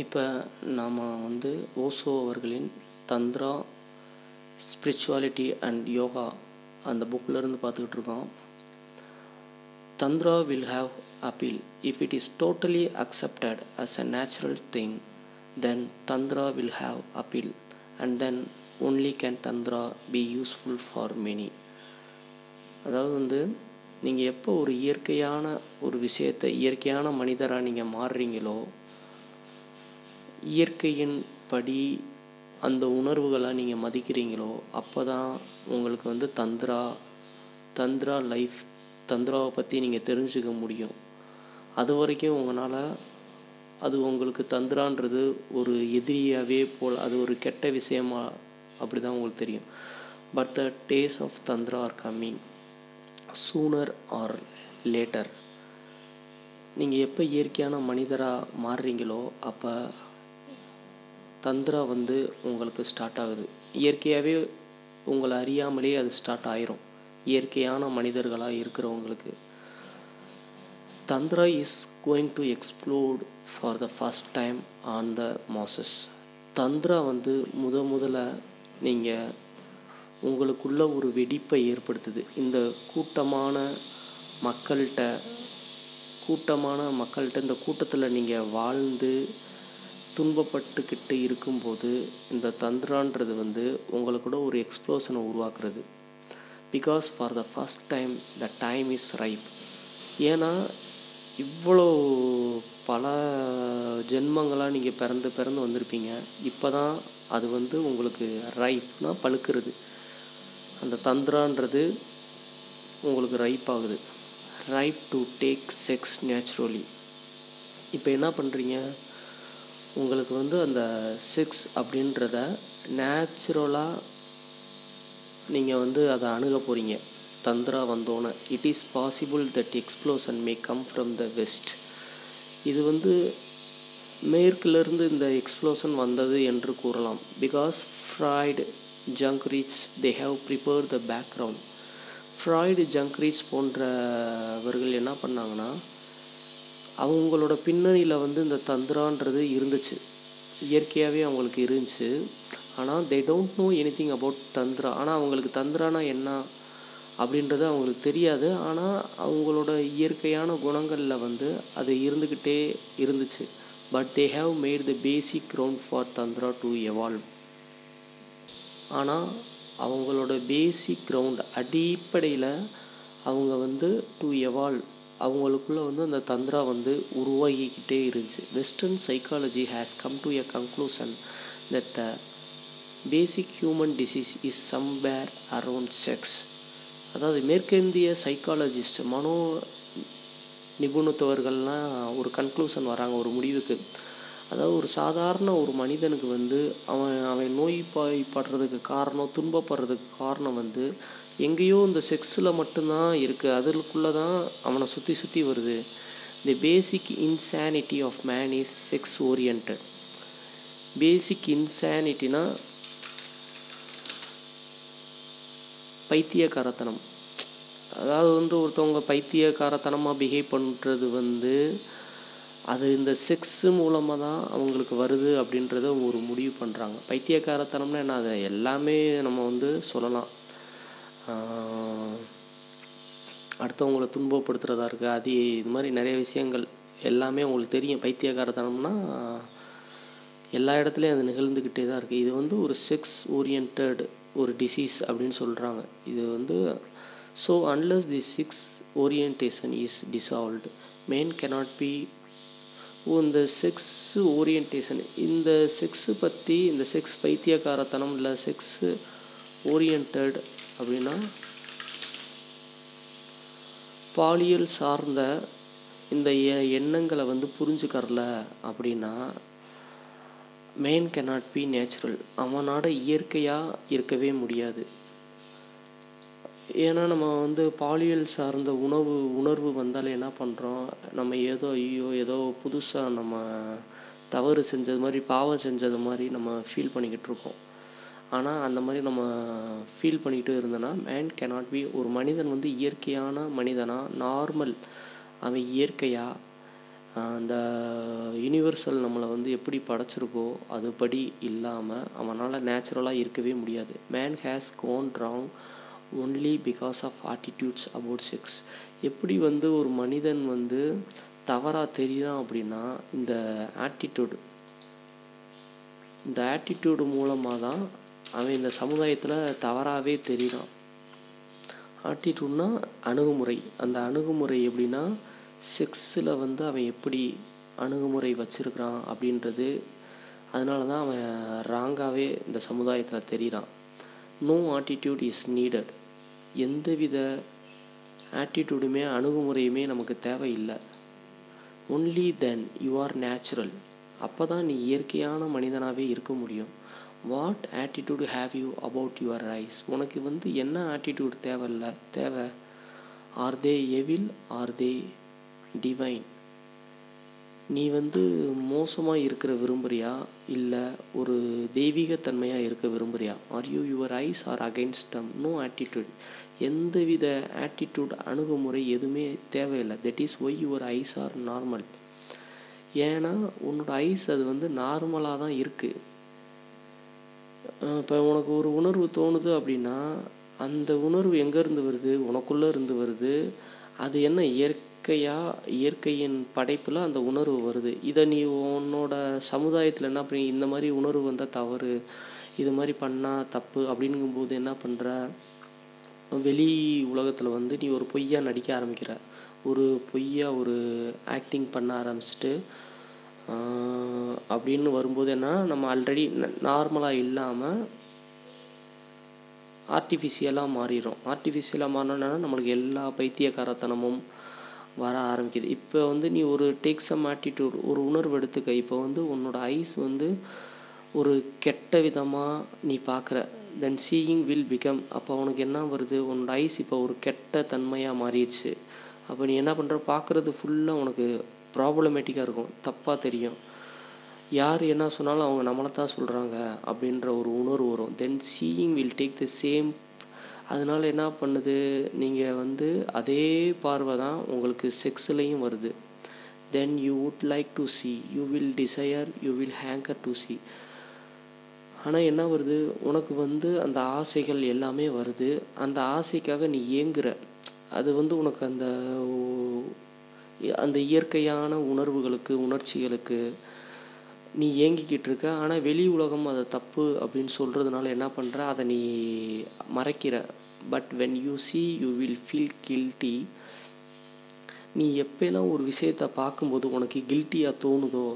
இப்போ நாம் ஓஷோ அவர்களின் தந்த்ரா ஸ்பிரிச்சுவாலிட்டி அண்ட் யோகா அந்த புக்கிலேருந்து பார்த்துக்கிட்டு இருக்கோம். Tantra will have appeal. If it is totally accepted as a natural thing, then Tantra will have appeal, and then only can Tantra be useful for many. அதாவது நீங்கள் எப்போ ஒரு இயற்கையான ஒரு விஷயத்தை இயற்கையான மனிதராக நீங்கள் மாறுறீங்களோ, இயற்கையின் படி அந்த உணர்வுகளை நீங்கள் மதிக்கிறீங்களோ, அப்போ தான் உங்களுக்கு தந்த்ரா லைஃப் தந்த்ராவை பற்றி நீங்கள் தெரிஞ்சுக்க முடியும். அது வரைக்கும் உங்களால் அது உங்களுக்கு தந்த்ரான்றது ஒரு எதிரியாகவே போல், அது ஒரு கெட்ட விஷயமா அப்படி தான் உங்களுக்கு தெரியும். But the days of tantra are coming sooner or later. நீங்கள் எப்போ இயற்கையான மனிதராக மாறுறீங்களோ அப்போ தந்த்ரா உங்களுக்கு ஸ்டார்ட் ஆகுது. இயற்கையாகவே உங்களை அறியாமலே அது ஸ்டார்ட் ஆயிரும். இயற்கையான மனிதர்களாக இருக்கிறவங்களுக்கு tantra is going to explored for the first time on the masses. Tantra முதல்ல நீங்கள் உங்களுக்குள்ள ஒரு வெடிப்பை ஏற்படுத்துது. இந்த கூட்டமான மக்கள்கிட்ட இந்த கூட்டத்தில் நீங்கள் வாழ்ந்து துன்பப்பட்டுக்கிட்டு இருக்கும்போது இந்த தந்த்ரான்றது உங்களுக்கூட ஒரு எக்ஸ்ப்ளோஷனை உருவாக்குறது. Because for the first time the time is ripe. ஏன்னா இவ்வளோ பல ஜென்மங்களாக நீங்கள் பிறந்து வந்திருப்பீங்க. இப்போ தான் அது உங்களுக்கு ரைப்னா பழுக்கிறது. அந்த தந்த்ரான்றது உங்களுக்கு ரைப் ஆகுது. Ripe to take sex naturally. இப்போ என்ன பண்ணுறீங்க, உங்களுக்கு அந்த செக்ஸ் அப்படின்றத நேச்சுரலாக நீங்கள் அதை அணுக போகிறீங்க. தந்த்ரா வந்தோன்னே it is possible that explosion may come from the west. இது மேற்கிலிருந்து இந்த எக்ஸ்ப்ளோஷன் வந்தது என்று கூறலாம். Because Freud, Jung Reich they have prepared the background. Freud, Jung Reich போன்றவர்கள் என்ன பண்ணாங்கன்னா, அவங்களோட பின்னணியில் இந்த தந்த்ரான்றது இருந்துச்சு, இயற்கையாகவே அவங்களுக்கு இருந்துச்சு. ஆனால் they don't know anything about tantra. ஆனால் அவங்களுக்கு தந்த்ரானா என்ன அப்படின்றது அவங்களுக்கு தெரியாது. ஆனால் அவங்களோட இயற்கையான குணங்களில் அது இருந்துக்கிட்டே இருந்துச்சு. But they have made the basic ground for tantra to evolve. ஆனால் அவங்களோட பேசிக் கிரவுண்ட் அடிப்படையில் அவங்க டு எவால்வ் அவங்களுக்குள்ளே அந்த தந்த்ரா உருவாகிக்கிட்டே இருந்துச்சு. Western psychology has come to a conclusion that the basic human disease is somewhere around sex. அதாவது மேற்கிந்திய சைக்காலஜிஸ்ட், மனோ நிபுணத்துவர்கள்லாம் ஒரு கன்க்ளூஷன் வராங்க, ஒரு முடிவுக்கு. அதாவது ஒரு சாதாரண ஒரு மனிதனுக்கு அவன் நோய்வாய்ப்படுறதுக்கு காரணம், துன்பப்படுறதுக்கு காரணம் எங்கேயோ இந்த செக்ஸில் மட்டும்தான் இருக்குது. அதுக்குள்ளே தான் அவனை சுற்றி வருது. The basic insanity of man is sex orient. Basic இன்சானிட்டினா பைத்தியக்காரத்தனம். அதாவது ஒருத்தவங்க பைத்தியக்காரத்தனமாக பிஹேவ் பண்ணுறது அது இந்த செக்ஸு மூலமாக தான் அவங்களுக்கு வருது அப்படின்றத ஒரு முடிவு பண்ணுறாங்க. பைத்தியக்காரத்தனம்னா என்ன, அதை எல்லாமே நம்ம சொல்லலாம். அடுத்தவங்களை துன்பப்படுத்துகிறதா இருக்குது, அது இது மாதிரி நிறைய விஷயங்கள் எல்லாமே உங்களுக்கு தெரியும். பைத்தியக்காரத்தனம்னா எல்லா இடத்துலையும் அது நிகழ்ந்துக்கிட்டே தான் இருக்குது. இது ஒரு செக்ஸ் ஓரியன்ட் ஒரு டிசீஸ் அப்படின்னு சொல்கிறாங்க. இது so unless the sex orientation is dissolved man cannot be. இந்த செக்ஸ் ஓரியன்டேஷன், இந்த செக்ஸு பற்றி, இந்த செக்ஸ் பைத்தியக்காரத்தனம் இல்லை செக்ஸு ஓரியன்ட் அப்படின்னா பாலியல் சார்ந்த இந்த எண்ணங்களை புரிஞ்சுக்கறல அப்படின்னா மேன் cannot be நேச்சுரல். அவனோட இயற்கையாக இருக்கவே முடியாது. ஏன்னா நம்ம பாலியல் சார்ந்த உணர்வு வந்தாலே என்ன பண்ணுறோம், நம்ம ஏதோ புதுசாக நம்ம தவறு செஞ்சது மாதிரி, பாவம் செஞ்சது மாதிரி நம்ம ஃபீல் பண்ணிக்கிட்டு இருக்கோம். ஆனால் அந்த மாதிரி நம்ம ஃபீல் பண்ணிக்கிட்டு இருந்தோன்னா மேன் cannot be. ஒரு மனிதன் இயற்கையான மனிதனாக, நார்மல், அவன் இயற்கையாக அந்த யூனிவர்சல் நம்மளை வந்து எப்படி படைச்சிருக்கோ அதுபடி இல்லாமல் அவனால் நேச்சுரலாக இருக்கவே முடியாது. Man has gone wrong only because of attitudes about sex. எப்படி வந்து ஒரு மனிதன் வந்து தவறாக தெரிகிறான் அப்படின்னா இந்த ஆட்டிடியூடு மூலமாக தான் அவன் இந்த சமுதாயத்தில் தவறாகவே தெரிகிறான். ஆட்டிடியூட்னா அணுகுமுறை. அந்த அணுகுமுறை எப்படின்னா செக்ஸில் வந்து அவன் எப்படி அணுகுமுறை வச்சுருக்கிறான் அப்படின்றது, அதனால தான் அவன் ராங்காகவே இந்த சமுதாயத்தில் தெரிகிறான். No attitude is needed. எந்தவித ஆட்டிடியூடுமே அணுகுமுறையுமே நமக்கு தேவையில்லை. Only then you are natural. அப்போ தான் நீ இயற்கையான மனிதனாகவே இருக்க முடியும். What attitude have you about your eyes? உனக்கு வந்து என்ன ஆட்டிடியூட் தேவை? Are they evil? Are they divine? நீ வந்து மோசமாக இருக்கிற விரும்புகிறியா இல்லை ஒரு தெய்வீகத்தன்மையாக இருக்க விரும்புகிறியா? Are you your eyes are against them? No attitude. எந்தவித ஆட்டிடியூட் அணுகுமுறை எதுவுமே தேவையில்லை. That is Y your eyes R normal. ஏன்னா உன்னோட ஐஸ் அது வந்து நார்மலாக தான் இருக்குது. இப்போ உனக்கு ஒரு உணர்வு தோணுது அப்படின்னா அந்த உணர்வு எங்கேருந்து வருது? உனக்குள்ளே இருந்து வருது. அது என்ன இயற்கையின் படைப்பில் அந்த உணர்வு வருது. இதை நீ உன்னோட சமுதாயத்தில் என்ன பண்ணி இந்த மாதிரி உணர்வு வந்தால் தவறு, இது மாதிரி பண்ணால் தப்பு அப்படிங்கும்போது என்ன பண்ணுற? வெளி உலகத்தில் வந்து நீ ஒரு பொய்யா நடிக்க ஆரம்பிக்கிற. ஒரு ஆக்டிங் பண்ண ஆரம்பிச்சிட்டு அப்படின்னு வரும்போது என்ன, நம்ம ஆல்ரெடி நார்மலாக இல்லாமல் ஆர்டிஃபிஷியலாக மாறிடும். ஆர்டிஃபிஷியலாக மாறினோன்னா நம்மளுக்கு எல்லா பைத்தியக்காரத்தனமும் வர ஆரம்பிக்குது. இப்போ வந்து நீ ஒரு டேக் சம் ஆட்டிடியூட், ஒரு உணர்வு எடுத்துக்க. இப்போ வந்து உன்னோட ஐஸ் வந்து ஒரு கெட்ட விதமாக நீ பார்க்குற, தென் சீயிங் வில் பிகம். அப்போ உனக்கு என்ன வருது? உன்னோட ஐஸ் இப்போ ஒரு கெட்ட தன்மையாக மாறிடுச்சு. அப்போ நீ என்ன பண்ணுற? பார்க்குறது ஃபுல்லாக உனக்கு ப்ராப்ளமேட்டிக்காக இருக்கும், தப்பாக தெரியும். யார் என்ன சொன்னாலும் அவங்க நம்மளை தான் சொல்கிறாங்க அப்படின்ற ஒரு உணர்வு வரும். Then seeing will take the same. அதனால் என்ன பண்ணுது? நீங்கள் வந்து அதே பார்வை தான் உங்களுக்கு செக்ஸ்லேயும் வருது. Then you would like to see, you will desire, you will hanker to see. ஆனால் என்ன வருது? உனக்கு வந்து அந்த ஆசைகள் எல்லாமே வருது. அந்த ஆசைக்காக நீ ஏங்குற. அது வந்து உனக்கு அந்த இயற்கையான உணர்வுகளுக்கு, உணர்ச்சிகளுக்கு நீ ஏங்கிக்கிட்டு இருக்க. ஆனால் வெளி உலகம் அதை தப்பு அப்படின்னு சொல்கிறதுனால என்ன பண்ணுற? அதை நீ மறைக்கிற. But when you see, you will feel guilty. நீ எப்போலாம் ஒரு விஷயத்தை பார்க்கும்போது உனக்கு கில்ட்டியாக தோணுதோ,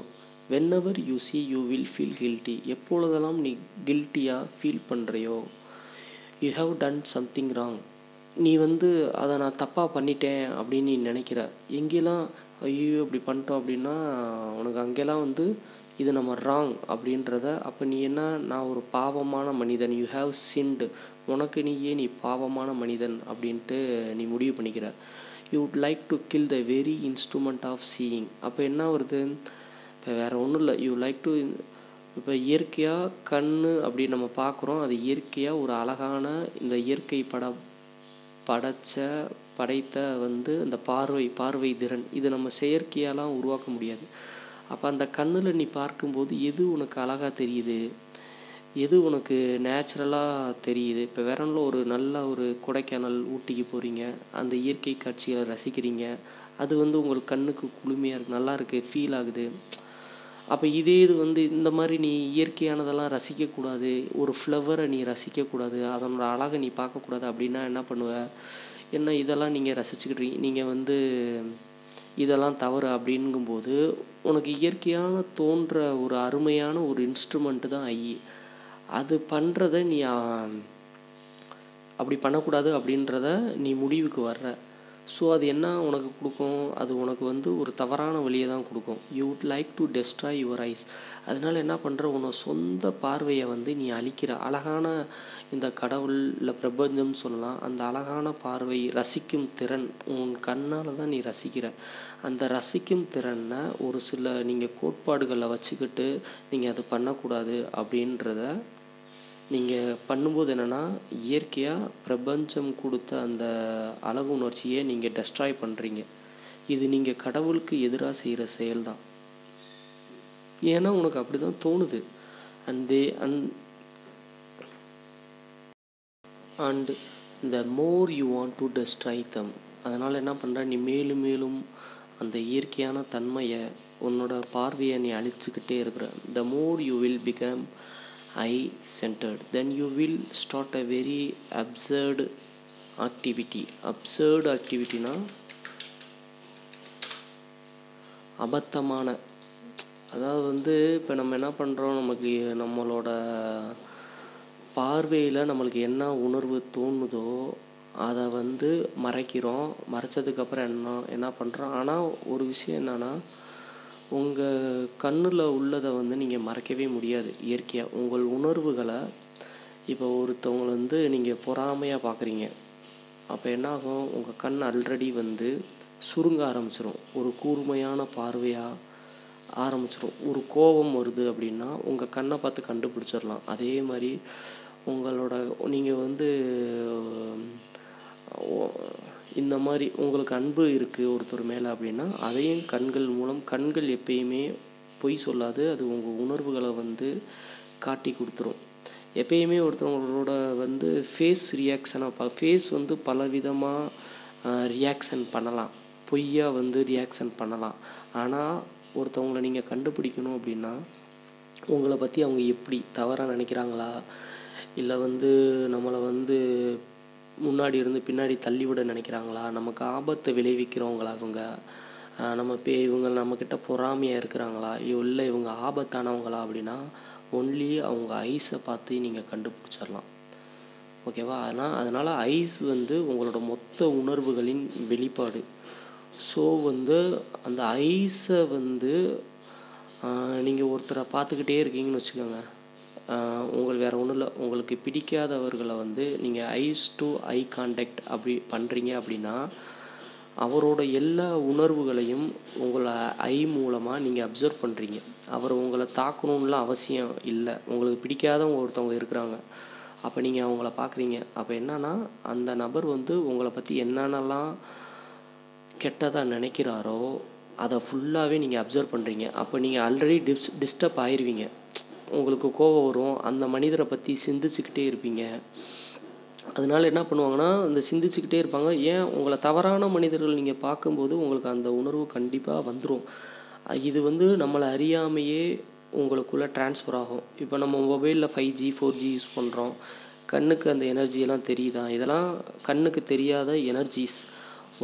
whenever you see, you will feel guilty. எப்பொழுதெல்லாம் நீ கில்ட்டியாக ஃபீல் பண்ணுறியோ, you have done something wrong. நீ வந்து அதை நான் தப்பாக பண்ணிட்டேன் அப்படின்னு நீ நினைக்கிற. எங்கெல்லாம் ஐயோ இப்படி பண்ணிட்டோம் அப்படின்னா உனக்கு அங்கெல்லாம் வந்து இது நம்ம ராங் அப்படின்றத, அப்போ நீ என்ன, நான் ஒரு பாவமான மனிதன், யூ ஹாவ் சின்டு, உனக்கு நீ பாவமான மனிதன் அப்படின்ட்டு நீ முடிவு பண்ணிக்கிற. You would like to kill the very instrument of seeing. அப்போ என்ன வருது? இப்போ வேறு ஒன்றும் இல்லை, யூ லைக் டு, இப்போ இயற்கையாக கண் அப்படி நம்ம பார்க்குறோம். அது இயற்கையாக ஒரு அழகான இந்த இயற்கை படைத்த வந்து அந்த பார்வை திறன், இது நம்ம செயற்கையாலாம் உருவாக்க முடியாது. அப்போ அந்த கண்ணில் நீ பார்க்கும்போது எது உனக்கு அழகாக தெரியுது, எது உனக்கு நேச்சுரலாக தெரியுது? இப்போ வேற ஒன்றும், ஒரு நல்ல ஒரு கொடைக்கானல், ஊட்டிக்கு போகிறீங்க, அந்த இயற்கை காட்சிகளை ரசிக்கிறீங்க, அது வந்து உங்களுக்கு கண்ணுக்கு குளுமையாக இருக்குது, நல்லா இருக்குது, ஃபீல் ஆகுது. அப்போ இது வந்து இந்த மாதிரி நீ இயற்கையானதெல்லாம் ரசிக்கக்கூடாது, ஒரு ஃப்ளவரை நீ ரசிக்கக்கூடாது, அதனோட அழகை நீ பார்க்கக்கூடாது அப்படின்னா என்ன பண்ணுவ? என்ன இதெல்லாம் நீங்கள் ரசிச்சுக்கிட்றீங்க, நீங்கள் வந்து இதெல்லாம் தவறு அப்படிங்கும்போது உனக்கு இயற்கையான தோன்ற ஒரு அருமையான ஒரு இன்ஸ்ட்ருமெண்ட்டு தான் ஐ. அது பண்ணுறத நீ அப்படி பண்ணக்கூடாது அப்படின்றத நீ முடிவுக்கு வர்ற. ஸோ அது என்ன உனக்கு கொடுக்கும்? அது உனக்கு வந்து ஒரு தவறான வழியை தான் கொடுக்கும். You would like to destroy your eyes. அதனால் என்ன பண்ணுற? உன்னோட சொந்த பார்வையை வந்து நீ அழிக்கிற. அழகான இந்த கடவுள் இல்லை பிரபஞ்சம்னு சொல்லலாம், அந்த அழகான பார்வை, ரசிக்கும் திறன் உன் கண்ணால் தான் நீ ரசிக்கிற. அந்த ரசிக்கும் திறனை ஒரு சில நீங்கள் கோட்பாடுகளை வச்சுக்கிட்டு நீங்கள் அது பண்ணக்கூடாது அப்படின்றத நீங்கள் பண்ணும்போது என்னென்னா, இயற்கையாக பிரபஞ்சம் கொடுத்த அந்த அழகு உணர்ச்சியை நீங்கள் டெஸ்ட்ராய் பண்ணுறீங்க. இது நீங்கள் கடவுளுக்கு எதிராக செய்கிற செயல் தான். ஏன்னா உனக்கு அப்படி தான் தோணுது. And the more you want to destroy them. அதனால் என்ன பண்ணுற, நீ மேலும் மேலும் அந்த இயற்கையான தன்மையை, உன்னோட பார்வையை நீ அழிச்சுக்கிட்டே இருக்கிற. the more you will become I-centered, then you will start a very absurd activity. absurd activityனா அபத்தமான, அதாவது இப்போ நம்ம என்ன பண்ணுறோம், நமக்கு நம்மளோட பார்வையில் நம்மளுக்கு என்ன உணர்வு தோணுதோ அதை மறைக்கிறோம். மறைச்சதுக்கப்புறம் என்ன பண்ணுறோம். ஆனால் ஒரு விஷயம் என்னென்னா, உங்கள் கண்ணில் உள்ளதை நீங்கள் மறைக்கவே முடியாது இயற்கையாக. உங்கள் உணர்வுகளை இப்போ ஒருத்தவங்களை நீங்கள் பொறாமையாக பார்க்குறீங்க, அப்போ என்னாகும், உங்கள் கண் ஆல்ரெடி சுருங்க ஆரம்பிச்சிடும். ஒரு கூர்மையான பார்வையாக ஆரம்பிச்சிடும். ஒரு கோபம் வருது அப்படின்னா உங்கள் கண்ணை பார்த்து கண்டுபிடிச்சிடலாம். அதே மாதிரி உங்களோட நீங்கள் இந்த மாதிரி உங்களுக்கு அன்பு இருக்குது ஒருத்தர் மேலே அப்படின்னா அதையும் கண்கள் மூலம், கண்கள் எப்பயுமே பொய் சொல்லாது, அது உங்கள் உணர்வுகளை காட்டி கொடுத்துரும். எப்பயுமே ஒருத்தவங்களோட ஃபேஸ் ரியாக்ஷனாக ஃபேஸ் பலவிதமாக ரியாக்ஷன் பண்ணலாம், பொய்யா ரியாக்ஷன் பண்ணலாம். ஆனால் ஒருத்தவங்களை நீங்கள் கண்டுபிடிக்கணும் அப்படின்னா உங்களை பற்றி அவங்க எப்படி தவறாக நினைக்கிறாங்களா, இல்லை நம்மளை முன்னாடி இருந்து பின்னாடி தள்ளிவிட நினைக்கிறாங்களா, நமக்கு ஆபத்தை விளைவிக்கிறவங்களா இவங்க, இவங்க நம்மக்கிட்ட பொறாமையாக இருக்கிறாங்களா, இல்லை இவங்க ஆபத்தானவங்களா அப்படின்னா ஒன்லி அவங்க ஐஸை பார்த்து நீங்கள் கண்டுபிடிச்சிடலாம். ஓகேவா? அதனால் ஐஸ் உங்களோட மொத்த உணர்வுகளின் வெளிப்பாடு. ஸோ அந்த ஐஸை நீங்கள் ஒருத்தரை பார்த்துக்கிட்டே இருக்கீங்கன்னு வச்சுக்கோங்க, உங்களுக்கு வேறு ஒன்றும் இல்லை, உங்களுக்கு பிடிக்காதவர்களை நீங்கள் ஐஸ் டு ஐ கான்டாக்ட் அப்படி பண்ணுறீங்க அப்படின்னா அவரோட எல்லா உணர்வுகளையும் உங்களை ஐ மூலமாக நீங்கள் அப்சர்வ் பண்ணுறீங்க. அவர் உங்களை தாக்கணும்லாம் அவசியம் இல்லை. உங்களுக்கு பிடிக்காதவங்க ஒருத்தவங்க இருக்கிறாங்க, அப்போ நீங்கள் அவங்கள பார்க்குறீங்க. அப்போ என்னன்னா, அந்த நபர் உங்களை பற்றி என்னென்னலாம் கெட்டதாக நினைக்கிறாரோ அதை ஃபுல்லாகவே நீங்கள் அப்சர்வ் பண்ணுறீங்க. அப்போ நீங்கள் ஆல்ரெடி டிஸ்டர்ப் ஆயிடுவீங்க. உங்களுக்கு கோபம் வரும், அந்த மனிதரை பற்றி சிந்திச்சுக்கிட்டே இருப்பீங்க. அதனால் என்ன பண்ணுவாங்கன்னா, அந்த சிந்திச்சுக்கிட்டே இருப்பாங்க. ஏன், உங்களை தவறான மனிதர்கள் நீங்கள் பார்க்கும்போது உங்களுக்கு அந்த உணர்வு கண்டிப்பாக வந்துடும். இது நம்மளை அறியாமையே உங்களுக்குள்ளே ட்ரான்ஸ்ஃபர் ஆகும். இப்போ நம்ம மொபைலில் 5G 4G யூஸ் பண்ணுறோம், கண்ணுக்கு அந்த எனர்ஜியெல்லாம் தெரியுதா? இதெல்லாம் கண்ணுக்கு தெரியாத எனர்ஜிஸ்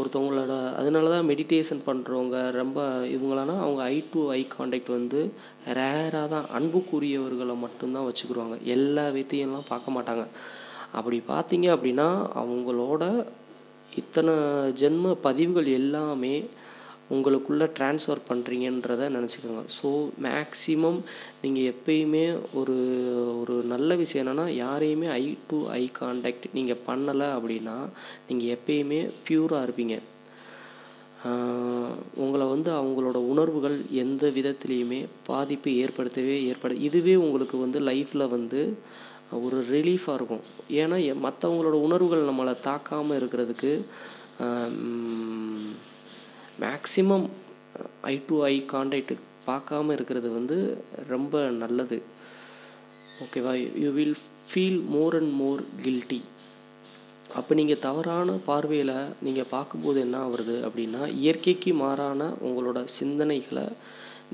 ஒருத்தவங்களோட. அதனால தான் மெடிடேஷன் பண்ணுறவங்க ரொம்ப இவங்களானா அவங்க ஐ டு ஐ கான்டாக்ட் ரேராக தான், அன்புக்குரியவர்களை மட்டும்தான் வச்சுக்கிடுவாங்க. எல்லா வித்தையெல்லாம் பார்க்க மாட்டாங்க. அப்படி பார்த்தீங்க அப்படின்னா அவங்களோட இத்தனை ஜென்ம பதிவுகள் எல்லாமே உங்களுக்குள்ளே ட்ரான்ஸ்ஃபர் பண்ணுறீங்கன்றதை நினச்சிக்கோங்க. ஸோ மேக்ஸிமம் நீங்கள் எப்பயுமே ஒரு ஒரு நல்ல விஷயம் என்னென்னா, யாரையுமே ஐ டு ஐ கான்டாக்ட் நீங்கள் பண்ணலை அப்படின்னா நீங்கள் எப்பயுமே பியூராக இருப்பீங்க. உங்களை அவங்களோட உணர்வுகள் எந்த விதத்துலேயுமே பாதிப்பு இதுவே உங்களுக்கு லைஃப்பில் ஒரு ரிலீஃபாக இருக்கும். ஏன்னா மற்றவங்களோட உணர்வுகள் நம்மளை தாக்காமல் இருக்கிறதுக்கு maximum I to eye contact பார்க்காம இருக்கிறது ரொம்ப நல்லது. ஓகேவா? You will feel more and more guilty. அப்போ நீங்கள் தவறான பார்வையில் நீங்கள் பார்க்கும்போது என்ன ஆகுறது அப்படின்னா, இயற்கைக்கு மாறான உங்களோட சிந்தனைகளை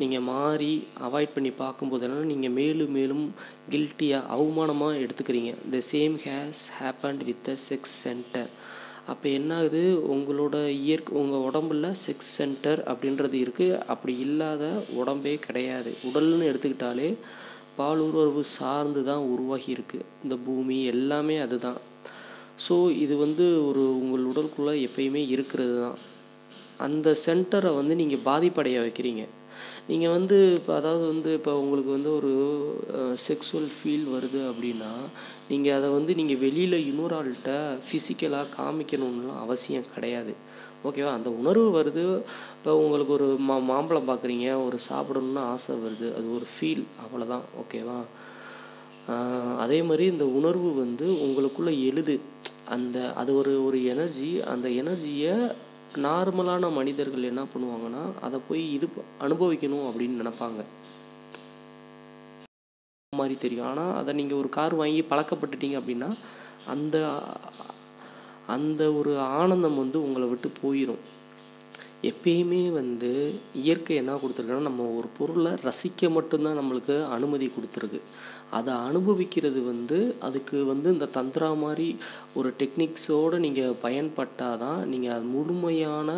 நீங்கள் மாறி அவாய்ட் பண்ணி பார்க்கும்போது என்னென்னா, நீங்கள் மேலும் மேலும் கில்ட்டியாக அவமானமாக எடுத்துக்கிறீங்க. The same has happened with the sex centre. அப்போ என்ன ஆகுது, உங்களோட உங்கள் உடம்புல செக்ஸ் சென்டர் அப்படின்றது இருக்குது. அப்படி இல்லாத உடம்பே கிடையாது. உடல்னு எடுத்துக்கிட்டாலே பாலுறவு சார்ந்து தான் உருவாகி இருக்குது இந்த பூமி, எல்லாமே அதுதான். ஸோ இது உங்கள் உடலுக்குள்ளே எப்பயுமே இருக்கிறது தான். அந்த சென்டரை நீங்கள் பாதிப்படைய வைக்கிறீங்க. நீங்கள் இப்போ அதாவது இப்போ உங்களுக்கு ஒரு செக்ஸுவல் ஃபீல் வருது அப்படின்னா நீங்கள் அதை நீங்கள் வெளியில் இன்னொரு ஆள்கிட்ட ஃபிசிக்கலாக காமிக்கணும்லாம் அவசியம் கிடையாது. ஓகேவா? அந்த உணர்வு வருது. இப்போ உங்களுக்கு ஒரு மாம்பழம் பார்க்குறீங்க, ஒரு சாப்பிடணுன்னு ஆசை வருது, அது ஒரு ஃபீல், அவ்வளோதான். ஓகேவா? அதே மாதிரி இந்த உணர்வு உங்களுக்குள்ளே எழுது. அது ஒரு எனர்ஜி. அந்த எனர்ஜியை நார்மலான மனிதர்கள் என்ன பண்ணுவாங்கன்னா அதை போய் அனுபவிக்கணும் அப்படின்னு நினைப்பாங்க மாதிரி தெரியும். ஆனால் அதை நீங்கள் ஒரு கார் வாங்கி பழக்கப்பட்டுட்டீங்க அப்படின்னா அந்த அந்த ஒரு ஆனந்தம் வந்து உங்களை விட்டு போயிடும். எப்பயுமே வந்து இயற்கை என்ன கொடுத்துருக்குன்னா நம்ம ஒரு பொருளை ரசிக்க மட்டும்தான் நம்மளுக்கு அனுமதி கொடுத்துருக்கு. அதை அனுபவிக்கிறது வந்து அதுக்கு வந்து இந்த தந்திரா மாதிரி ஒரு டெக்னிக்ஸோடு நீங்கள் பயன்பட்டால் தான் நீங்கள் அது முழுமையான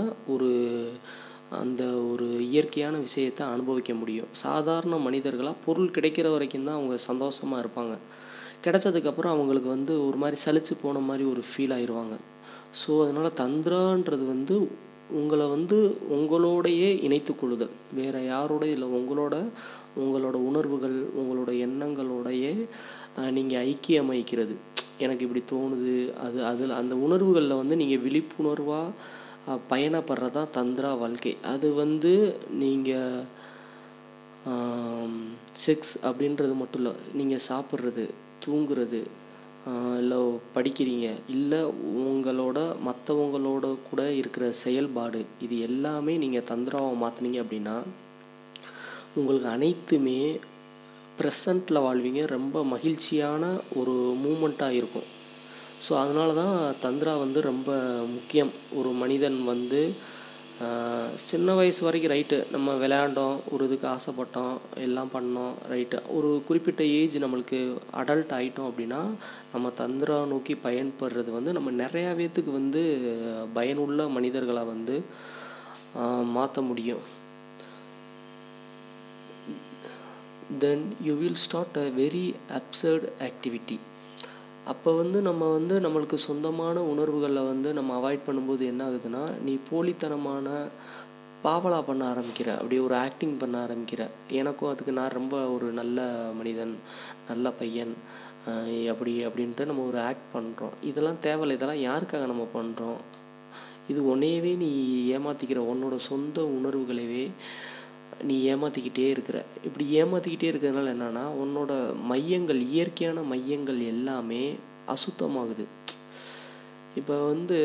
அந்த ஒரு இயற்கையான விஷயத்தை அனுபவிக்க முடியும். சாதாரண மனிதர்களாக பொருள் கிடைக்கிற வரைக்கும் தான் அவங்க சந்தோஷமாக இருப்பாங்க. கிடைச்சதுக்கப்புறம் அவங்களுக்கு வந்து ஒரு மாதிரி சலிச்சு போன மாதிரி ஒரு ஃபீல் ஆயிடுவாங்க. ஸோ அதனால் தந்திரான்றது வந்து உங்களை வந்து உங்களோடையே இணைத்து கொள்ளுதல், வேறு யாரோடைய இல்லை, உங்களோட உணர்வுகள் உங்களோட எண்ணங்களோடையே நீங்கள் ஐக்கியமாய்க்கிறது. எனக்கு இப்படி தோணுது, அதில் அந்த உணர்வுகளில் வந்து நீங்கள் விழிப்புணர்வாக பயணப்படுறதான் தந்திரா வாழ்க்கை. அது வந்து நீங்கள் செக்ஸ் அப்படின்றது மட்டும் இல்லை, நீங்கள் சாப்பிட்றது, தூங்குறது, இல்லை படிக்கிறீங்க, இல்லை மற்றவங்களோட கூட இருக்கிற செயல்பாடு, இது எல்லாமே நீங்கள் தந்திராவை மாற்றினீங்க அப்படின்னா உங்களுக்கு அனைத்துமே ப்ரெசண்ட்டில் வாழ்வீங்க. ரொம்ப மகிழ்ச்சியான ஒரு மூமெண்ட்டாக இருக்கும். ஸோ அதனால தான் தந்திரா வந்து ரொம்ப முக்கியம். ஒரு மனிதன் வந்து சின்ன வயசு வரைக்கும் ரைட்டு நம்ம விளையாண்டோம், ஒரு இதுக்கு ஆசைப்பட்டோம், எல்லாம் பண்ணோம், ரைட்டு. ஒரு குறிப்பிட்ட ஏஜ் நம்மளுக்கு அடல்ட் ஆகிட்டோம் அப்படின்னா நம்ம தந்திரா நோக்கி பயன்படுறது வந்து நம்ம நிறையா பேத்துக்கு வந்து பயனுள்ள மனிதர்களை வந்து மாற்ற முடியும். Then you will start a very absurd activity. அப்போ வந்து நம்மளுக்கு சொந்தமான உணர்வுகளில் வந்து நம்ம அவாய்ட் பண்ணும்போது என்ன ஆகுதுன்னா, நீ போலித்தனமான பாவலா பண்ண ஆரம்பிக்கிற, அப்படியே ஒரு ஆக்டிங் பண்ண ஆரம்பிக்கிற. எனக்கும் அதுக்கு நான் ரொம்ப ஒரு நல்ல மனிதன், நல்ல பையன் அப்படின்ட்டு நம்ம ஒரு ஆக்ட் பண்ணுறோம். இதெல்லாம் தேவையில்லை. இதெல்லாம் யாருக்காக நம்ம பண்ணுறோம்? இது உன்னையவே நீ ஏமாற்றிக்கிற, உன்னோட சொந்த உணர்வுகளவே நீ ஏமாற்றிக்கிட்டே இருக்கிற. இப்படி ஏமாற்றிக்கிட்டே இருக்கிறதுனால என்னன்னா, உன்னோட மையங்கள், இயற்கையான மையங்கள் எல்லாமே அசுத்தமாகுது. இப்போ வந்து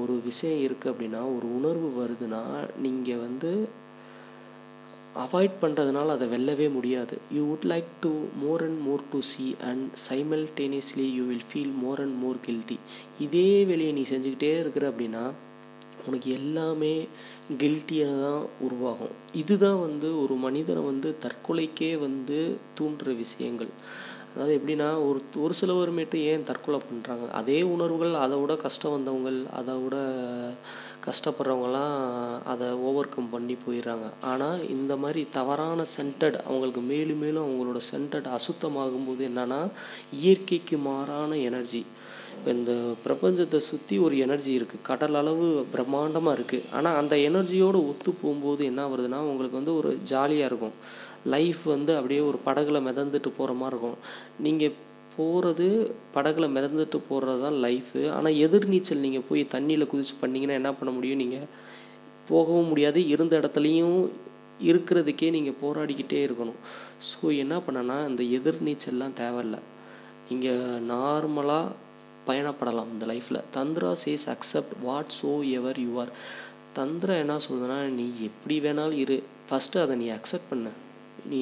ஒரு விஷயம் இருக்குது அப்படின்னா, ஒரு உணர்வு வருதுன்னா நீங்கள் வந்து அவாய்ட் பண்ணுறதுனால அதை வெல்லவே முடியாது. You would like to more and more to C and simultaneously you will feel more and more guilty. இதே வேலையை நீ செஞ்சுக்கிட்டே இருக்கிற அப்படின்னா உனக்கு எல்லாமே கில்ட்டியாக தான் உருவாகும். இதுதான் வந்து ஒரு மனிதனை வந்து தற்கொலைக்கே வந்து தூண்டுற விஷயங்கள். அதாவது எப்படின்னா, ஒரு சிலவர் மட்டும் ஏன் தற்கொலை பண்ணுறாங்க? அதே உணர்வுகள், அதை விட கஷ்டம் வந்தவங்க, அதை விட கஷ்டப்படுறவங்கலாம் அதை ஓவர் கம் பண்ணி போயிடுறாங்க. ஆனால் இந்த மாதிரி தவறான சென்டட், அவங்களுக்கு மேலும் மேலும் அவங்களோட சென்டட் அசுத்தமாகும்போது என்னன்னா, இயற்கைக்கு மாறான எனர்ஜி. இப்போ இந்த பிரபஞ்சத்தை சுற்றி ஒரு எனர்ஜி இருக்குது, கடல் அளவு பிரம்மாண்டமாக இருக்குது. ஆனால் அந்த எனர்ஜியோடு ஒத்து போகும்போது என்ன வருதுன்னா, உங்களுக்கு வந்து ஒரு ஜாலியாக இருக்கும். லைஃப் வந்து அப்படியே ஒரு படகுல மிதந்துட்டு போகிற மாதிரி இருக்கும். நீங்கள் போகிறது படகுல மிதந்துட்டு போகிறது தான் லைஃபு. ஆனால் எதிர்நீச்சல் நீங்கள் போய் தண்ணியில் குதிச்சு பண்ணிங்கன்னா என்ன பண்ண முடியும்? நீங்கள் போகவும் முடியாது, இருந்த இடத்துலையும் இருக்கிறதுக்கே நீங்கள் போராடிக்கிட்டே இருக்கணும். ஸோ என்ன பண்ணனா, இந்த எதிர்நீச்சல்லாம் தேவையில்லை, நீங்கள் நார்மலாக பயணப்படலாம் இந்த லைஃப்பில். Tantra says accept whatsoever you are. Tantra என்ன சொல்லுதுன்னா, நீ எப்படி வேணாலும் இரு, ஃபஸ்ட்டு அதை நீ அக்செப்ட் பண்ணு. நீ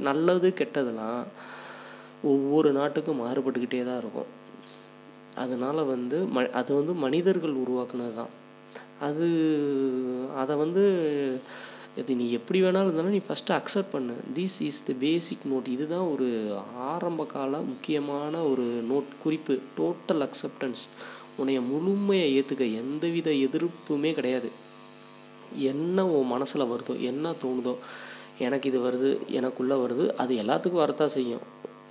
நல்லது கெட்டதெல்லாம் ஒவ்வொரு நாட்டுக்கும் மாறுபட்டுக்கிட்டே தான் இருக்கும். அதனால் வந்து அது வந்து மனிதர்கள் உருவாக்குனது தான். அதை வந்து இது நீ எப்படி வேணாலும் இருந்தாலும் நீ ஃபஸ்ட்டு அக்செப்ட் பண்ணு. This is the basic note. இதுதான் ஒரு ஆரம்ப கால முக்கியமான ஒரு நோட், குறிப்பு. Total acceptance. உன்னைய முழுமையை ஏற்றுக்க, எந்தவித எதிர்ப்புமே கிடையாது. என்ன உன் மனசில் வருதோ, என்ன தோணுதோ, எனக்கு இது வருது, எனக்குள்ளே வருது, அது எல்லாத்துக்கும் வரத்தான் செய்யும்.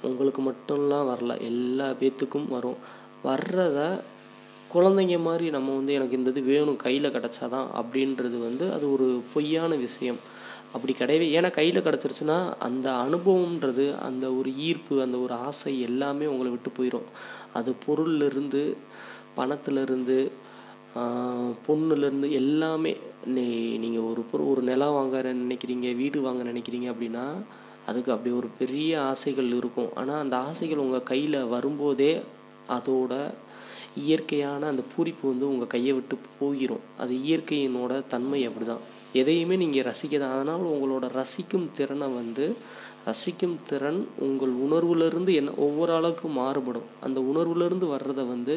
உங்களுக்கு மட்டும்லாம் வரல, எல்லா பேத்துக்கும் வரும். வர்றத குழந்தைங்க மாதிரி நம்ம வந்து எனக்கு இந்த இது வேணும், கையில் கிடச்சாதான் அப்படின்றது வந்து அது ஒரு பொய்யான விஷயம். அப்படி கிடையவே. ஏன்னா கையில் கிடச்சிருச்சுன்னா அந்த அனுபவம்ன்றது, அந்த ஒரு ஈர்ப்பு, அந்த ஒரு ஆசை எல்லாமே உங்களை விட்டு போயிடும். அது பொருள்லேருந்து, பணத்துலேருந்து, பொண்ணுலேருந்து எல்லாமே. நீங்கள் ஒரு நிலம் வாங்க நினைக்கிறீங்க, வீடு வாங்க நினைக்கிறீங்க அப்படின்னா அதுக்கு அப்படி ஒரு பெரிய ஆசைகள் இருக்கும். ஆனால் அந்த ஆசைகள் உங்கள் கையில் வரும்போதே அதோட இயற்கையான அந்த பூரிப்பு வந்து உங்கள் கையை விட்டு போயிடும். அது இயற்கையினோட தன்மை அப்படி தான். எதையுமே நீங்கள் ரசிக்க தான். அதனால் உங்களோட ரசிக்கும் திறன் உங்கள் உணர்வுலேருந்து ஒவ்வொரு ஆளுக்கும் மாறுபடும். அந்த உணர்வுலேருந்து வர்றதை வந்து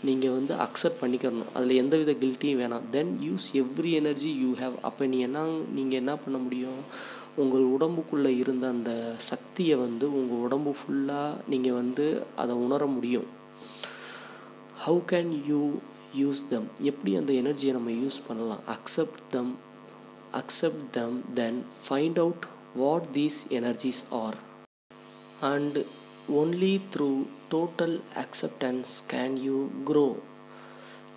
நீங்கள் வந்து அக்செப்ட் பண்ணிக்கிறணும். அதில் எந்தவித கில்ட்டியும் வேணாம். தென் use every energy you have. அப்போ நீங்கள் என்ன பண்ண முடியும், உங்கள் உடம்புக்குள்ளே இருந்த அந்த சக்தியை வந்து உங்கள் உடம்பு ஃபுல்லாக நீங்கள் வந்து அதை உணர முடியும். ஹவு கேன் யூ யூஸ் தம்? எப்படி அந்த எனர்ஜியை நம்ம யூஸ் பண்ணலாம்? accept them, then find out what these energies are, and only through total acceptance can you grow.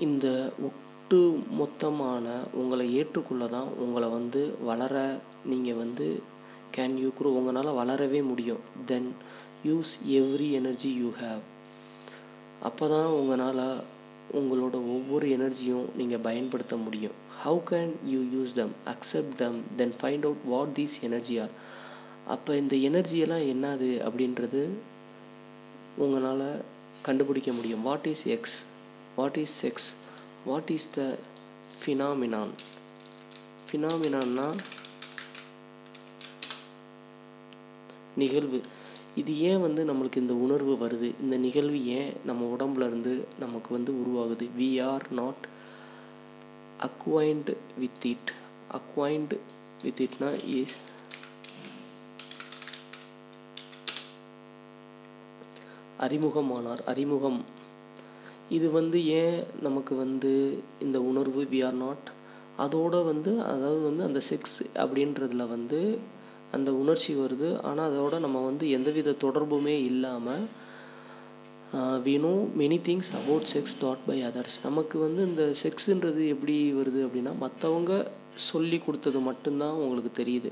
இந்த ஒட்டு மொத்தமான உங்களை ஏற்றுக்குள்ள தான் உங்களை வந்து வளர நீங்கள் வந்து கேன் யூ grow, உங்களால் வளரவே முடியும். Then use every energy you have. அப்போ தான் உங்களால் உங்களோட ஒவ்வொரு எனர்ஜியும் நீங்கள் பயன்படுத்த முடியும். How can you use them? Accept them, then find out what these energy are. அப்போ இந்த எனர்ஜியெல்லாம் என்னது அப்படின்றது உங்களால் கண்டுபிடிக்க முடியும். What is ex, what is sex, what is the phenomenon? ஃபினாமினான்னா நிகழ்வு. இது ஏன் வந்து நம்மளுக்கு இந்த உணர்வு வருது, இந்த நிகழ்வு ஏன் நம்ம உடம்புல இருந்து நமக்கு வந்து உருவாகுது? we are not acquainted with it. acquainted with itனா அறிமுகம். இது வந்து ஏன் நமக்கு வந்து இந்த உணர்வு we are not, அதோட வந்து அதாவது வந்து அந்த செக்ஸ் அப்படின்றதுல வந்து அந்த உணர்ச்சி வருது. ஆனால் அதோட நம்ம வந்து எந்தவித தொடர்புமே இல்லாமல் we know many things about sex taught by others. நமக்கு வந்து இந்த செக்ஸுன்றது எப்படி வருது அப்படின்னா, மற்றவங்க சொல்லி கொடுத்தது மட்டும்தான் உங்களுக்கு தெரியுது.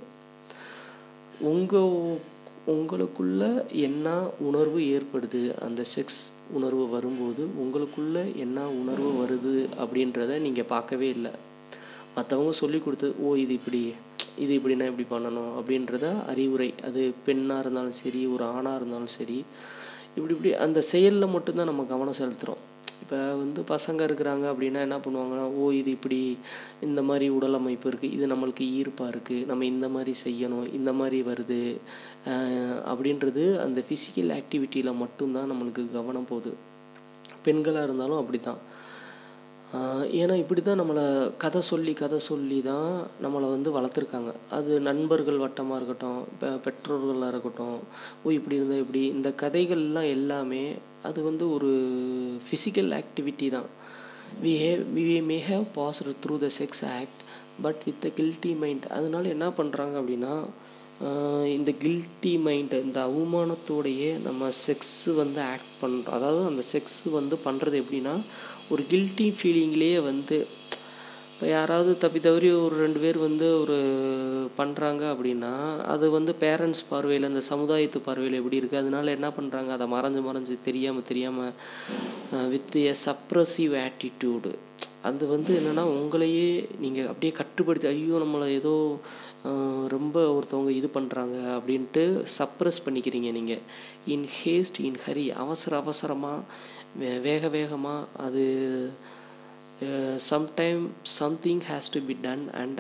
உங்களுக்குள்ள என்ன உணர்வு ஏற்படுது, அந்த செக்ஸ் உணர்வு வரும்போது உங்களுக்குள்ள என்ன உணர்வு வருது அப்படின்றத நீங்கள் பார்க்கவே இல்லை. மற்றவங்க சொல்லி கொடுத்தது, இது இப்படின்னா இப்படி பண்ணணும் அப்படின்றத அறிவுரை. அது பெண்ணாக இருந்தாலும் சரி, ஒரு ஆணாக இருந்தாலும் சரி, இப்படி அந்த செயலில் மட்டும்தான் நம்ம கவனம் செலுத்துகிறோம். இப்போ வந்து பசங்க இருக்கிறாங்க அப்படின்னா என்ன பண்ணுவாங்கன்னா, இது இப்படி இந்த மாதிரி உடல் அமைப்பு இருக்குது, இது நம்மளுக்கு ஈர்ப்பாக இருக்குது, நம்ம இந்த மாதிரி செய்யணும், இந்த மாதிரி வருது அப்படின்றது அந்த ஃபிசிக்கல் ஆக்டிவிட்டியில் மட்டும்தான் நம்மளுக்கு கவனம் போகுது. பெண்களாக இருந்தாலும் அப்படி தான். ஏன்னா இப்படி தான் நம்மளை கதை சொல்லி தான் நம்மளை வந்து வளர்த்துருக்காங்க. அது நண்பர்கள் வட்டமாக இருக்கட்டும், பெற்றோர்களாக இருக்கட்டும், இப்படி இருந்தால் இப்படி, இந்த கதைகள்லாம் எல்லாமே அது வந்து ஒரு ஃபிசிக்கல் ஆக்டிவிட்டி தான். we may have passed through the sex act but with the guilty mind. அதனால என்ன பண்ணுறாங்க அப்படின்னா, இந்த கில்ட்டி மைண்டு, இந்த அவமானத்தோடையே நம்ம செக்ஸு வந்து ஆக்ட் பண்ணுறோம். அதாவது அந்த செக்ஸு வந்து பண்ணுறது எப்படின்னா, ஒரு கில்ட்டி ஃபீலிங்லேயே வந்து இப்போ யாராவது தவறி ஒரு 2 பேர் வந்து ஒரு பண்ணுறாங்க அப்படின்னா, அது வந்து பேரண்ட்ஸ் பார்வையில், அந்த சமுதாயத்து பார்வையில் எப்படி இருக்குது, அதனால என்ன பண்ணுறாங்க, அதை மறைஞ்சு தெரியாமல் வித் எ சப்ரஸிவ் ஆட்டிடியூடு. அது வந்து என்னென்னா, உங்களையே நீங்கள் அப்படியே கட்டுப்படுத்தி, நம்மளை ஏதோ ரொம்ப ஒருத்தவங்க இது பண்ணுறாங்க அப்படின்ட்டு சப்ரஸ் பண்ணிக்கிறீங்க நீங்கள். இன் ஹேஸ்ட், இன் ஹரி, அவசரமாக வேகமாக அது sometime something has to be done and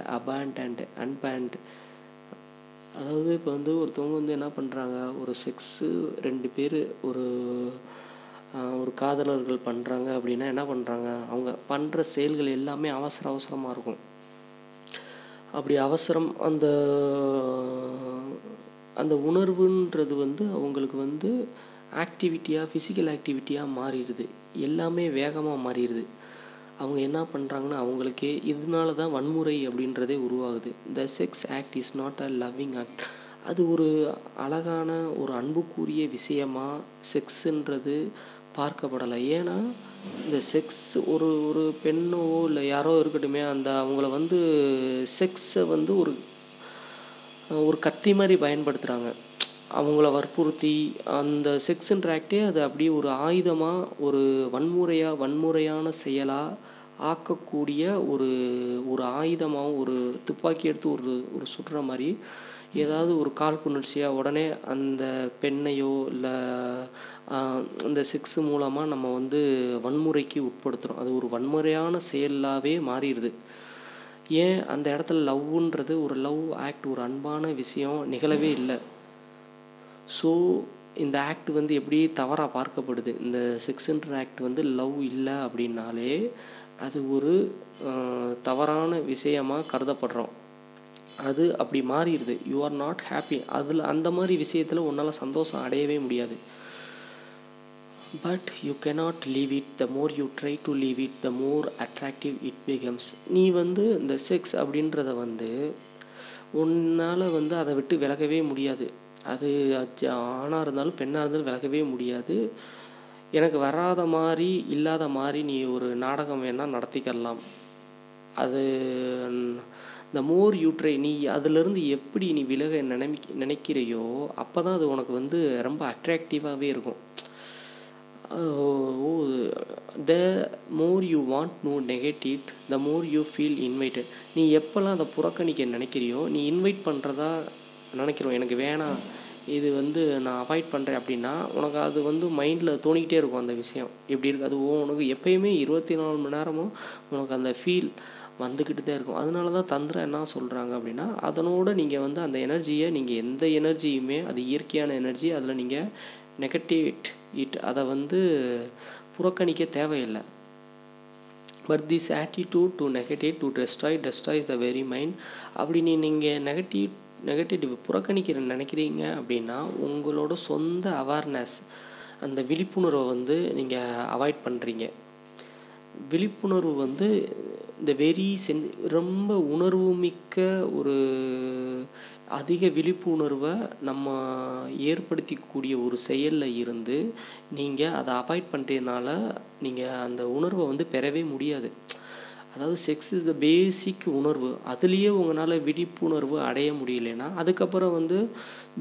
unbanned. அதாவது இப்போ வந்து ஒருத்தவங்க வந்து என்ன பண்ணுறாங்க, ஒரு செக்ஸு 2 பேர் ஒரு காதலர்கள் பண்ணுறாங்க அப்படின்னா என்ன பண்ணுறாங்க, அவங்க பண்ணுற செயல்கள் எல்லாமே அவசரமாக இருக்கும். அப்படி அவசரம் அந்த உணர்வுன்றது வந்து அவங்களுக்கு வந்து ஆக்டிவிட்டியாக, ஃபிசிக்கல் ஆக்டிவிட்டியாக மாறிடுது. எல்லாமே வேகமாக மாறிடுது. அவங்க என்ன பண்ணுறாங்கன்னா, அவங்களுக்கே இதனால தான் வன்முறை அப்படின்றதே உருவாகுது. த sex act is not a loving act. அது ஒரு அழகான ஒரு அன்புக்குரிய விஷயமாக செக்ஸுன்றது பார்க்கப்படலை. ஏன்னா இந்த செக்ஸ் ஒரு பெண்ணோ இல்லை யாரோ இருக்கட்டுமே, அவங்கள வந்து செக்ஸை வந்து ஒரு கத்தி மாதிரி பயன்படுத்துகிறாங்க. அவங்கள வற்புறுத்தி அந்த செக்ஸுன்ற ஆக்டே அது அப்படியே ஒரு ஆயுதமாக, ஒரு வன்முறையான செயலாக ஆக்கக்கூடிய ஒரு ஆயுதமாகவும், ஒரு துப்பாக்கி எடுத்து ஒரு சுடுற மாதிரி ஏதாவது ஒரு காழ்ப்புணர்ச்சியாக உடனே அந்த பெண்ணையோ இல்லை அந்த செக்ஸ் மூலமாக நம்ம வந்து வன்முறைக்கு உட்படுத்துகிறோம். அது ஒரு வன்முறையான செயலாகவே மாறிடுது. ஏன் அந்த இடத்துல லவ்ன்றது ஒரு லவ் ஆக்ட், ஒரு அன்பான விஷயம் நிகழவே இல்லை. ஸோ இந்த ஆக்ட் வந்து எப்படி தவறாக பார்க்கப்படுது, இந்த செக்ஸுன்ற ஆக்ட் வந்து லவ் இல்லை அப்படின்னாலே அது ஒரு தவறான விஷயமாக கருதப்படுறோம். அது அப்படி மாறிடுது. You are not happy. அதில் அந்த மாதிரி விஷயத்தில் உன்னால் சந்தோஷம் அடையவே முடியாது. But you cannot leave it. the more you try to leave it, the more attractive it becomes. நீ வந்து இந்த செக்ஸ் அப்படின்றத வந்து உன்னால் வந்து அதை விட்டு விலகவே முடியாது. அது ஆணாக இருந்தாலும் பெண்ணாக இருந்தாலும் விலகவே முடியாது. எனக்கு வராத மாதிரி இல்லாத மாதிரி நீ ஒரு நாடகம் வேணால் நடத்திக்கலாம். அது the more you try, நீ அதிலிருந்து எப்படி நீ விலக நினைக்கிறையோ அப்போ தான் அது உனக்கு வந்து ரொம்ப அட்ராக்டிவாகவே இருக்கும். the more you want to negate it, the more you feel invited. நீ எப்போல்லாம் அதை புறக்கணிக்க நினைக்கிறியோ, நீ இன்வைட் பண்ணுறதா நினைக்கிறோம், எனக்கு வேணாம், இது வந்து நான் அவாய்ட் பண்ணுறேன் அப்படின்னா உனக்கு அது வந்து மைண்டில் தோணிக்கிட்டே இருக்கும். அந்த விஷயம் எப்படி இருக்குது, அது உனக்கு எப்போயுமே 24 மணி நேரமும் உனக்கு அந்த ஃபீல் வந்துக்கிட்டு தான் இருக்கும். அதனால தான் தந்திரம் என்ன சொல்கிறாங்க அப்படின்னா, அதனோட நீங்கள் வந்து அந்த எனர்ஜியை, நீங்கள் எந்த எனர்ஜியுமே அது இயற்கையான எனர்ஜி, அதில் நீங்கள் நெகட்டிவேட் இட், அதை வந்து புறக்கணிக்க தேவையில்லை. But this attitude to negative to destroys the very mind. அப்படி நீங்கள் நெகட்டிவ் புறக்கணிக்கிற நினைக்கிறீங்க அப்படின்னா உங்களோட சொந்த அவேர்னஸ், அந்த விழிப்புணர்வை வந்து நீங்கள் அவாய்ட் பண்ணுறீங்க. விழிப்புணர்வு வந்து இந்த ரொம்ப உணர்வு மிக்க ஒரு அதிக விழிப்புணர்வை நம்ம ஏற்படுத்திக்கூடிய ஒரு செயலில் இருந்து நீங்கள் அதை அவாய்ட் பண்ணுறதுனால நீங்கள் அந்த உணர்வை வந்து பெறவே முடியாது. அதாவது செக்ஸ் இஸ் த பேசிக் உணர்வு. அதுலேயே உங்களால் விழிப்புணர்வு அடைய முடியலைன்னா அதுக்கப்புறம் வந்து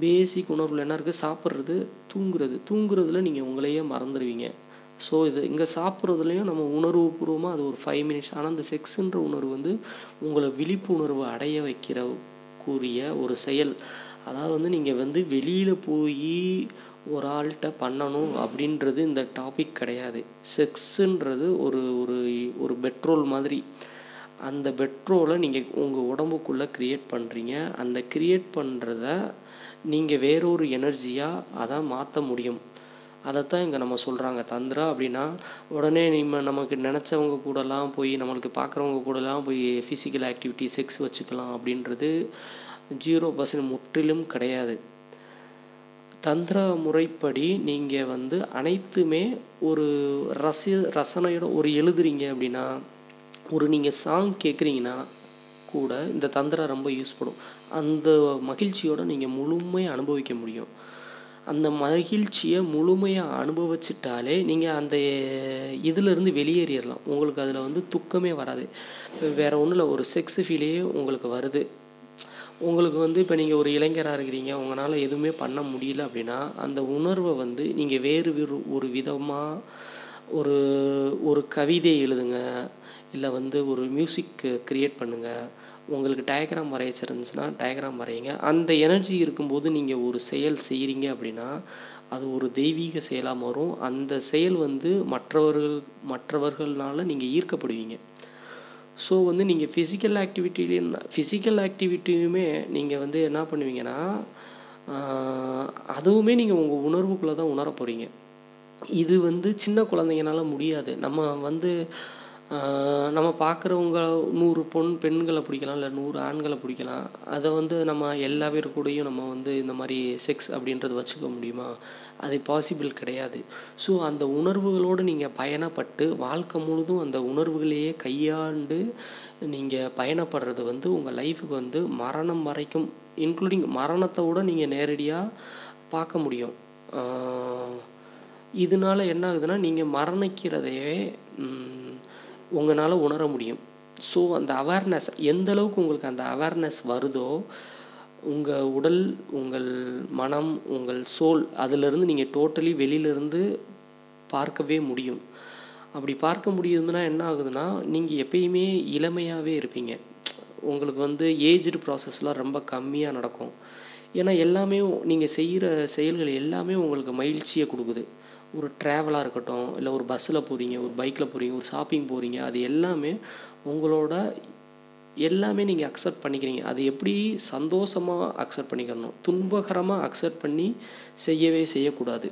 பேசிக் உணர்வில் என்ன இருக்குது, சாப்பிட்றது, தூங்குறதுல நீங்கள் உங்களையே மறந்துடுவீங்க. ஸோ இது இங்கே சாப்பிட்றதுலையும் நம்ம உணர்வுபூர்வமாக அது ஒரு 5 மினிட்ஸ். ஆனால் அந்த செக்ஸுன்ற உணர்வு வந்து உங்களை விழிப்புணர்வு அடைய வைக்கிற கூறிய ஒரு செயல். அதாவது வந்து நீங்கள் வந்து வெளியில் போய் ஒரு ஆள்கிட்ட பண்ணணும் அப்படின்றது இந்த டாபிக் கிடையாது. செக்ஸுன்றது ஒரு ஒரு ஒரு பெட்ரோல் மாதிரி. அந்த பெட்ரோலை நீங்கள் உங்கள் உடம்புக்குள்ளே க்ரியேட் பண்ணுறீங்க. அந்த க்ரியேட் பண்ணுறத நீங்கள் வேறொரு எனர்ஜியாக அதை மாற்ற முடியும். அதைத்தான் இங்கே நம்ம சொல்கிறாங்க. தந்திரா அப்படின்னா உடனே நமக்கு நினச்சவங்க கூடலாம் போய், நம்மளுக்கு பார்க்குறவங்க கூடலாம் போய் ஃபிசிக்கல் ஆக்டிவிட்டி, செக்ஸ் வச்சுக்கலாம் அப்படின்றது 0% முற்றிலும் கிடையாது. தந்திர முறைப்படி நீங்கள் வந்து அனைத்துமே ஒரு ரசனையோட ஒரு எழுதுறீங்க அப்படின்னா, ஒரு நீங்கள் சாங் கேட்குறீங்கன்னா கூட இந்த தந்திரம் ரொம்ப யூஸ்படும். அந்த மகிழ்ச்சியோடு நீங்கள் முழுமையாக அனுபவிக்க முடியும். அந்த மகிழ்ச்சியை முழுமையாக அனுபவிச்சிட்டாலே நீங்கள் அந்த இதிலேருந்து வெளியேறிடலாம். உங்களுக்கு அதில் வந்து துக்கமே வராது. வேறு ஒன்றும் இல்லை, ஒரு செக்ஸ் ஃபீலே உங்களுக்கு வருது. உங்களுக்கு வந்து இப்போ நீங்கள் ஒரு இளைஞராக இருக்கிறீங்க, உங்களால் எதுவுமே பண்ண முடியல அப்படின்னா அந்த உணர்வை வந்து நீங்கள் வேறு ஒரு விதமாக ஒரு கவிதை எழுதுங்க, இல்லை வந்து ஒரு மியூசிக் க்ரியேட் பண்ணுங்கள். உங்களுக்கு டயக்ராம் வரைய தெரிஞ்சுன்னா டயக்ராம் வரையுங்க. அந்த எனர்ஜி இருக்கும்போது நீங்கள் ஒரு செயல் செய்கிறீங்க அப்படின்னா அது ஒரு தெய்வீக செயலாக மாறும். அந்த செயல் வந்து மற்றவர்களால் நீங்கள் ஈர்க்கப்படுவீங்க. ஸோ வந்து நீங்கள் ஃபிசிக்கல் ஆக்டிவிட்டியுமே நீங்கள் வந்து என்ன பண்ணுவீங்கன்னா அதுவுமே நீங்கள் உங்கள் உணர்வுக்குள்ளே தான் உணர போகிறீங்க. இது வந்து சின்ன குழந்தைங்கனால முடியாது. நம்ம பார்க்குறவங்க 100 பெண்களை பிடிக்கலாம், இல்லை 100 ஆண்களை பிடிக்கலாம். அதை வந்து நம்ம எல்லா பேர் கூடயும் நம்ம வந்து இந்த மாதிரி செக்ஸ் அப்படின்றது வச்சுக்க முடியுமா? அது பாசிபிள் கிடையாது. ஸோ அந்த உணர்வுகளோடு நீங்கள் பயணப்பட்டு வாழ்க்கை முழுதும் அந்த உணர்வுகளையே கையாண்டு நீங்கள் பயணப்படுறது வந்து உங்கள் லைஃபுக்கு வந்து மரணம் வரைக்கும், இன்க்ளூடிங் மரணத்தை விட நீங்கள் நேரடியாக பார்க்க முடியும். இதனால என்ன ஆகுதுன்னா நீங்கள் மரணிக்கிறதையே உங்களால் உணர முடியும். ஸோ அந்த அவேர்னஸ் எந்த அளவுக்கு உங்களுக்கு அந்த அவேர்னஸ் வருதோ உங்கள் உடல், உங்கள் மனம், உங்கள் சோல் அதிலிருந்து நீங்கள் டோட்டலி வெளியிலேருந்து பார்க்கவே முடியும். அப்படி பார்க்க முடியுதுன்னா என்ன ஆகுதுன்னா நீங்கள் எப்பயுமே இளமையாகவே இருப்பீங்க. உங்களுக்கு வந்து ஏஜ்டு ப்ராசஸ்லாம் ரொம்ப கம்மியாக நடக்கும். ஏன்னா எல்லாமே நீங்கள் செய்கிற செயல்கள் எல்லாமே உங்களுக்கு மகிழ்ச்சியை கொடுக்குது. ஒரு ட்ராவலாக இருக்கட்டும், இல்லை ஒரு பஸ்ஸில் போகிறீங்க, ஒரு பைக்கில் போகிறீங்க, ஒரு ஷாப்பிங் போகிறீங்க, அது எல்லாமே உங்களோட எல்லாமே நீங்கள் அக்செப்ட் பண்ணிக்கிறீங்க. அது எப்படி சந்தோஷமாக அக்செப்ட் பண்ணிக்கணும், துன்பகரமாக அக்செப்ட் பண்ணி செய்யவே செய்யக்கூடாது.